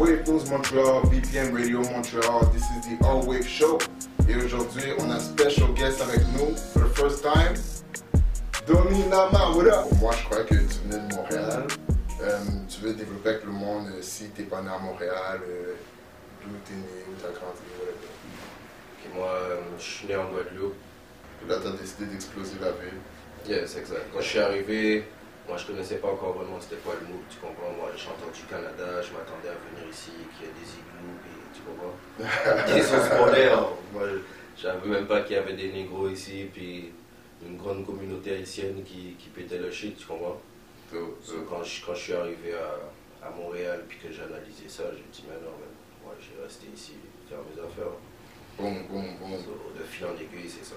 Wave News Montreal, BPM Radio Montreal, this is the All Wave Show. Et aujourd'hui, on a un special guest avec nous, for the first time, Donny Nama, what up? Moi, je crois que tu venais de Montréal. Tu veux développer avec le monde si t'es pas né à Montréal, d'où t'es né, où t'as grandi, whatever. Okay, moi, je suis né en Guadeloupe. Là, t'as décidé d'exploser la ville. Yes, exact. Quand je suis arrivé, moi je connaissais pas encore vraiment c'était quoi le MOOC, tu comprends? Moi j'ai entendu Canada, je m'attendais à venir ici, qu'il y ait des igloos, et tu comprends? Des sources polaires. Moi je savais même pas qu'il y avait des négros ici, puis une grande communauté haïtienne qui pétait le shit, tu comprends? So, quand je suis arrivé à Montréal, puis que j'ai analysé ça, j'ai dit mais non, moi j'ai resté ici, faire mes affaires. Boum, boum, boum. So, de fil en aiguille, c'est ça.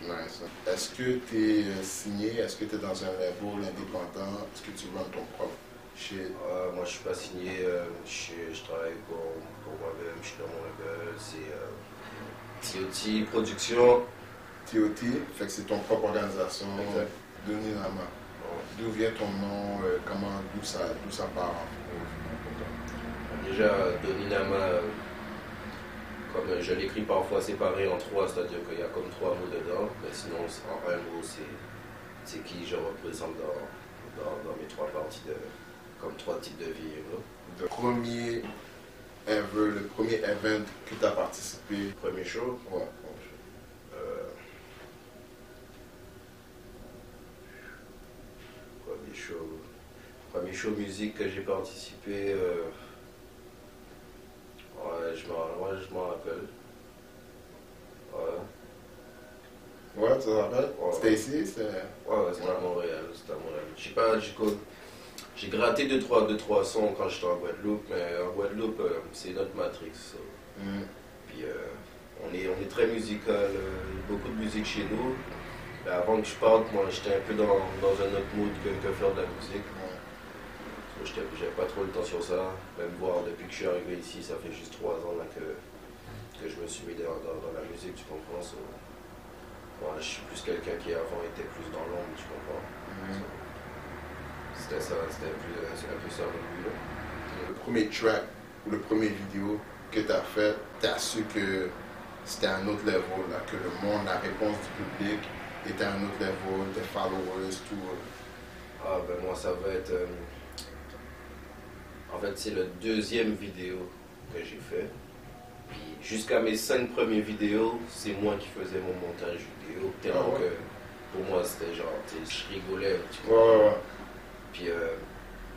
Nice. Est-ce que tu es signé? Est-ce que tu es dans un label indépendant? Est-ce que tu vends ton propre shit? Moi, je suis pas signé. Je travaille pour moi-même. Je suis dans mon label. C'est TOT Production. TOT, fait que c'est ton propre organisation. Exact. Donny Nama. D'où vient ton nom? D'où ça part? Déjà, Donny Nama, comme je l'écris parfois séparé en trois, c'est-à-dire qu'il y a comme trois mots dedans, mais sinon en un mot c'est qui je représente dans mes trois parties, comme trois types de vie. Le premier event que tu as participé? Premier show? Ouais. Premier show musique que j'ai participé, je m'en rappelle. Ouais, tu te rappelles? Ouais. C'était ici? C'était à Montréal. J'ai gratté deux, trois sons quand j'étais en Guadeloupe, mais en Guadeloupe, c'est notre matrix. So. Puis on est très musical, beaucoup de musique chez nous. Mais avant que je parte, moi j'étais un peu dans un autre mood que faire de la musique. So, j'avais pas trop le temps sur ça. Même voir depuis que je suis arrivé ici, ça fait juste 3 ans là, que je me suis mis dans la musique, tu comprends. So, moi, je suis plus quelqu'un qui avant était plus dans l'ombre, tu comprends. C'était ça, c'est un peu ça mon but là. Le premier track ou le premier vidéo que tu as fait, tu as su que c'était un autre level, là, que le monde, la réponse du public était à un autre level, tes followers, tout. Ben moi ça va être... En fait c'est le deuxième vidéo que j'ai fait. Puis jusqu'à mes 5 premières vidéos, c'est moi qui faisais mon montage vidéo. Tellement que pour moi c'était genre, je rigolais. Tu vois. Puis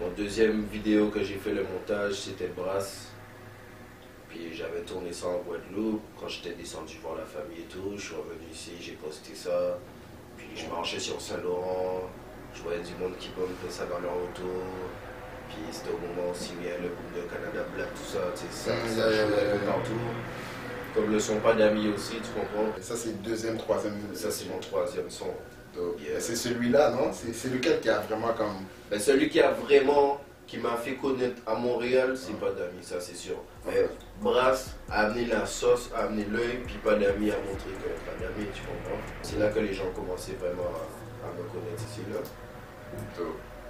mon deuxième vidéo que j'ai fait le montage, c'était Brass. Puis j'avais tourné ça en Guadeloupe. Quand j'étais descendu voir la famille et tout, je suis revenu ici, j'ai posté ça. Puis je marchais sur Saint-Laurent, je voyais du monde qui bumpait ça dans leur auto. Puis c'était au moment aussi où il y a le boom de Canada Black, tout ça, tu sais, ça jouait un peu partout. Comme le son Pas d'amis aussi, tu comprends? Et ça c'est le deuxième, troisième. Ça c'est mon troisième son. C'est celui-là, non? C'est lequel qui a vraiment comme... Ben, celui qui m'a fait connaître à Montréal, c'est Pas d'amis, ça c'est sûr. Mais Brass a amené la sauce, a amené l'œil, puis Pas d'amis a montré que Pas d'amis, tu comprends? C'est là que les gens commençaient vraiment à me connaître ici, là.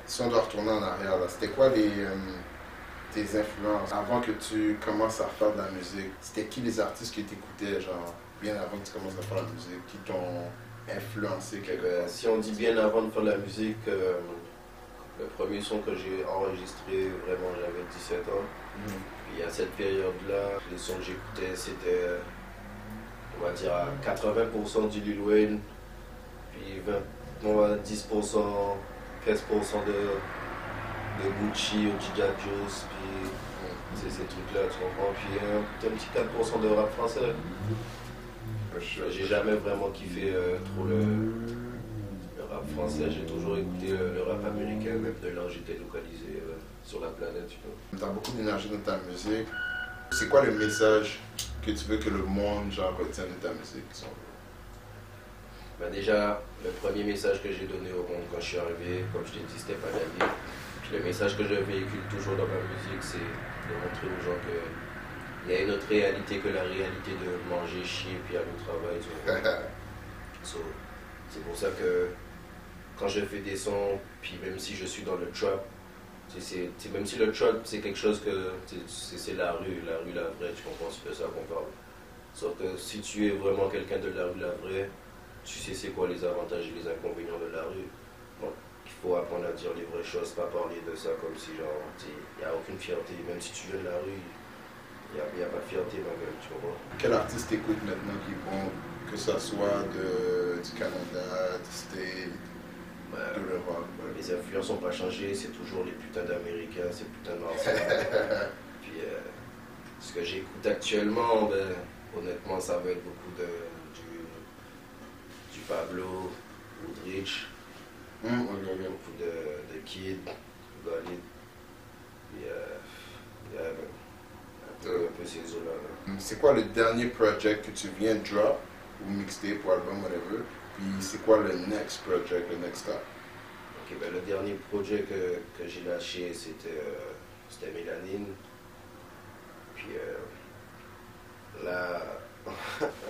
Si on doit retourner en arrière, c'était quoi tes influences avant que tu commences à faire de la musique? C'était qui les artistes que tu écoutais, genre, bien avant que tu commences à faire de la musique, qui t'ont influencé quelque part? Si on dit bien avant de faire de la musique, le premier son que j'ai enregistré, vraiment j'avais 17 ans. Puis à cette période-là, les sons que j'écoutais, c'était, on va dire, à 80% du Lil Wayne, puis 10%, 15% de Gucci ou Giga Juice, puis c'est ces trucs-là, tu comprends. Puis un petit 4% de rap français. J'ai jamais vraiment kiffé trop le rap français, j'ai toujours écouté le rap américain, même de là j'étais localisé sur la planète. Tu as beaucoup d'énergie dans ta musique. C'est quoi le message que tu veux que le monde genre, retienne de ta musique? Ben déjà, le premier message que j'ai donné au monde quand je suis arrivé, comme je t'ai dit, c'était Pas d'amis. Puis le message que je véhicule toujours dans ma musique, c'est de montrer aux gens qu'il y a une autre réalité que la réalité de manger, chier, puis aller au travail. C'est pour ça que quand je fais des sons, puis même si je suis dans le trap, Même si le trap c'est quelque chose que c'est la rue la vraie, tu comprends, c'est de ça qu'on parle. Sauf que si tu es vraiment quelqu'un de la rue la vraie, tu sais c'est quoi les avantages et les inconvénients de la rue. Donc il faut apprendre à dire les vraies choses, pas parler de ça comme si genre, il n'y a aucune fierté, même si tu viens de la rue, il n'y a pas de fierté ma gueule, tu comprends. Quel artiste écoute maintenant qui vont, que ce soit du Canada, du States, de l'Europe? Les influences n'ont pas changé, c'est toujours les putains d'Américains, ces putains de Marseillais. Puis ce que j'écoute actuellement, ben, honnêtement, ça va être beaucoup du Pablo, Woodrich, beaucoup de Kid, Golid, puis un peu ces eaux-là. C'est quoi le dernier project que tu viens de drop, ou mixtape, ou album, whatever, puis c'est quoi le next project, le next step? Ok, ben, le dernier projet que j'ai lâché, c'était Mélanine. Puis là,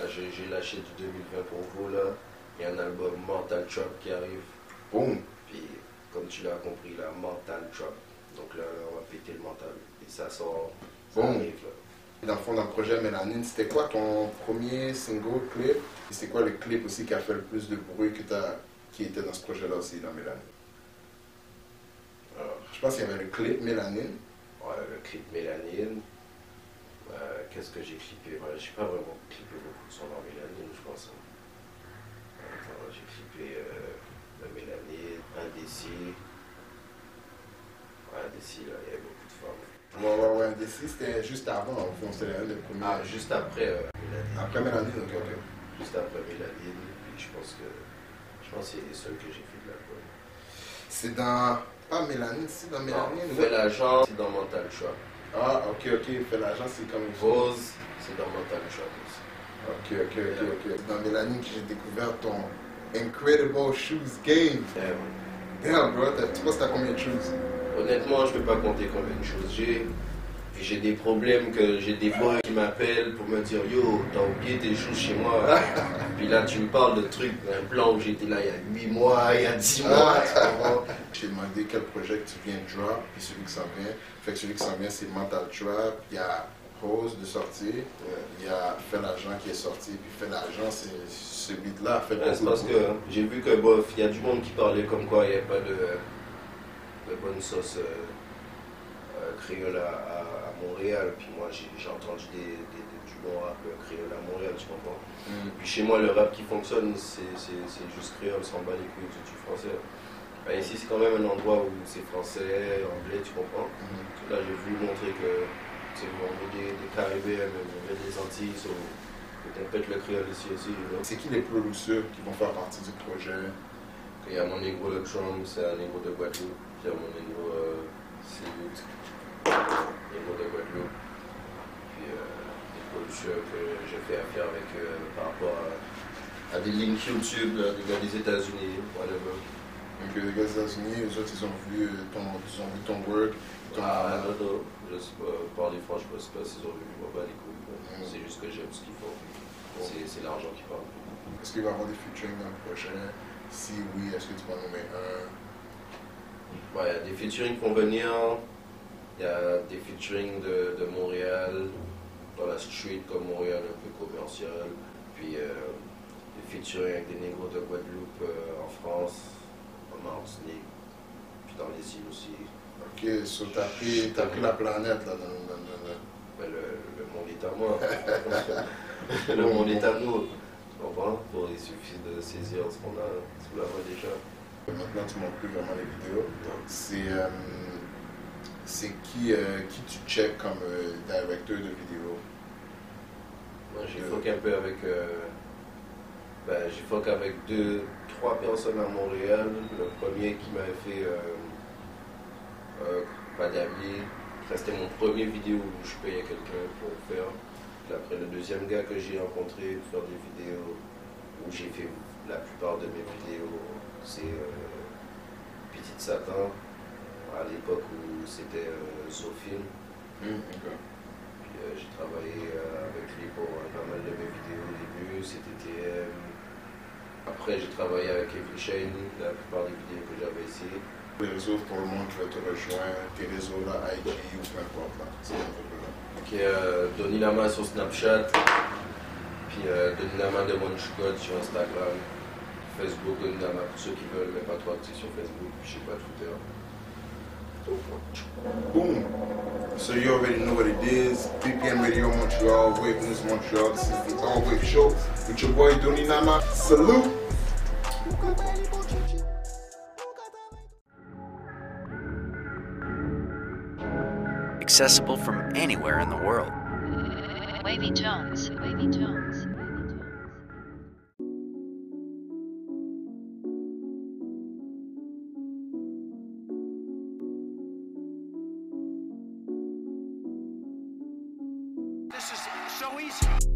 j'ai lâché du 2020 pour vous, là. Il y a un album Mental Trap qui arrive. Boom! Puis, comme tu l'as compris, là, Mental Trap. Donc là, on va péter le mental. Et ça sort, ça Boom! arrive, là. Dans le fond, dans le projet Mélanine, c'était quoi ton premier single clip? Et c'est quoi le clip aussi qui a fait le plus de bruit qui était dans ce projet-là aussi, dans Mélanine? Je pense qu'il y avait le clip Mélanine. Ouais, le clip Mélanine. Qu'est-ce que j'ai clippé? Ouais, j'ai pas vraiment clippé beaucoup de sons dans Mélanine, je pense. Attends, j'ai clippé le Mélanine, Indécis. Ouais, Indécis, là, il y avait beaucoup de femmes. Ouais, Indécis, c'était juste avant, au fond, c'était un des premiers. Ah, juste après Mélanine. Après Mélanine, ok. Juste après Mélanine, puis je pense que c'est les seuls que j'ai fait de l'album. C'est dans... Pas Mélanine, c'est dans Mélanine? Fais l'agent, c'est dans Mental Trap. Ah, ok, Fais l'agent, c'est comme une Pause, c'est dans Mental Trap aussi. Ok. Dans Mélanine que j'ai découvert ton Incredible Shoes Game. Damn, bro, tu penses que t'as combien de shoes? Honnêtement, je peux pas compter combien de choses j'ai. Puis j'ai des problèmes que j'ai des boys qui m'appellent pour me dire yo, t'as oublié tes choses chez moi. Puis là, tu me parles de trucs, d'un plan où j'étais là il y a 8 mois, il y a 10 mois, tu comprends? Je t'ai demandé quel projet que tu viens de drop, puis celui qui s'en vient. Fait que celui qui s'en vient, c'est Mental Trap. Il y a Rose de sortie, il y a Fais l'agent qui est sorti, puis Fais l'agent, c'est ce beat-là. C'est parce que j'ai vu que bof, il y a du monde qui parlait comme quoi il n'y avait pas de bonne sauce créole à Montréal. Puis moi j'ai entendu du bon rap créole à Montréal, tu comprends. Puis chez moi le rap qui fonctionne c'est juste créole, sans bat les couilles du français. Ben, ici c'est quand même un endroit où c'est français, anglais, tu comprends. Là j'ai voulu montrer que on veut des Caribéens, on veut des Antilles, on pète le créole ici aussi. C'est qui les producteurs qui vont faire partie du projet? Il y a mon négro le Trump, c'est un négro de Guadeloupe. Puis il y a mon négro Célut, négro de Guadeloupe. Puis des producteurs que j'ai fait affaire avec par rapport à des links YouTube, là, des gars des États-Unis, whatever. Donc les gars des États-Unis, eux autres, ils ont vu ton work. Non, je sais pas, parler franchement, je sais pas s'ils ont vu, moi pas les couilles. C'est juste que j'aime ce qu'ils font. C'est l'argent qui parle. Est-ce qu'il va y avoir des featuring dans le prochain? Si oui, est-ce que tu vas en nommer un? Ouais, il y a des featuring qui vont venir. Il y a des featuring de Montréal, dans la street comme Montréal, un peu commercial. Puis des featuring avec des négros de Guadeloupe en France, en Martinique, puis dans les îles aussi. Ok, so t'as pris la planète là dans Ben, le monde est à moi. Le monde est à nous. Tu comprends? Il suffit de saisir ce qu'on a sous la main déjà. Maintenant, tu montres plus vraiment les vidéos. C'est qui tu check comme directeur de vidéo? Moi, j'ai fuck un peu avec. J'ai fuck avec 3 personnes à Montréal. Le premier qui m'avait fait pas d'amis. C'était mon premier vidéo où je payais quelqu'un pour faire. Puis après, le deuxième gars que j'ai rencontré pour faire des vidéos où j'ai fait la plupart de mes vidéos, c'est Petite Satan, à l'époque où c'était Zofine. Puis j'ai travaillé avec lui pour pas mal de mes vidéos au début, c'était TM. Après, j'ai travaillé avec Kevin Shane, la plupart des vidéos que j'avais ici. Les réseaux pour le monde qui va te rejoindre, tes réseaux là, IG ou peu importe là. C'est un peu là. Ok, Donny Lama sur Snapchat, puis Donny Lama de Monchcode sur Instagram, Facebook, Donny Lama pour ceux qui veulent, mais pas trop actifs sur Facebook, puis je sais pas, Twitter. Boom. So you already know what it is. BPM Radio Montreal, Wave News Montreal. This is the All Wave Show with your boy Donny Lama. Salute. Accessible from anywhere in the world. Wavy tones, wavy tones. This is so easy.